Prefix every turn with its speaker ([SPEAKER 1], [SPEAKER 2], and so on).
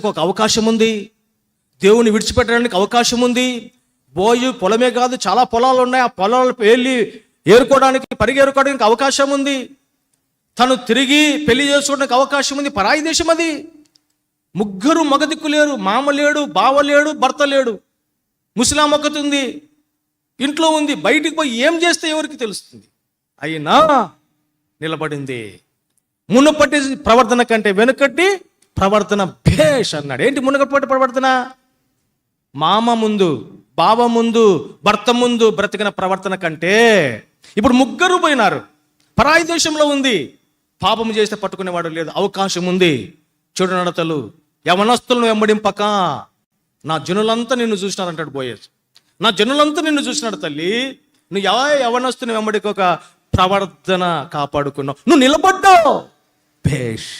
[SPEAKER 1] ఒక అవకాశం ఉంది, దేవుని విడిచిపెట్టడానికి అవకాశం ఉంది. బోయు పొలమే కాదు, చాలా పొలాలు ఉన్నాయి. ఆ పొలాలు వెళ్ళి పరిగెరుకోవడానికి అవకాశం ఉంది. తను తిరిగి పెళ్లి చేసుకోవడానికి అవకాశం ఉంది. పరాయి దేశం అది. ముగ్గురు మగదిక్కు లేరు, మామ లేడు, బావ లేడు, భర్త లేడు. ముస్లాం ఒక్కటి ఉంది, ఇంట్లో ఉంది. బయటికి పోయి ఏం చేస్తే ఎవరికి తెలుస్తుంది? అయినా నిలబడింది. మునుపటి ప్రవర్తన కంటే వెనుకటి ప్రవర్తన భేష్ అన్నాడు. ఏంటి మునుపటి ప్రవర్తన? మామ ముందు, బావ ముందు, భర్త ముందు బ్రతికిన ప్రవర్తన కంటే ఇప్పుడు ముగ్గురు పోయినారు. పరాయి దేశంలో ఉంది. పాపం చేస్తే పట్టుకునేవాడు లేదు, అవకాశం ఉంది. చెడు నడతలు, యవనస్తులను వెంబడింపక. నా జనులంతా నిన్ను చూసినారంటాడు బోయజ్. నా జనులంతా నిన్ను చూసినాడు తల్లి. నువ్వు యవనస్తుని వెంబడికి ఒక ప్రవర్తన కాపాడుకున్నావు, నువ్వు నిలబడ్డావు. భేష్.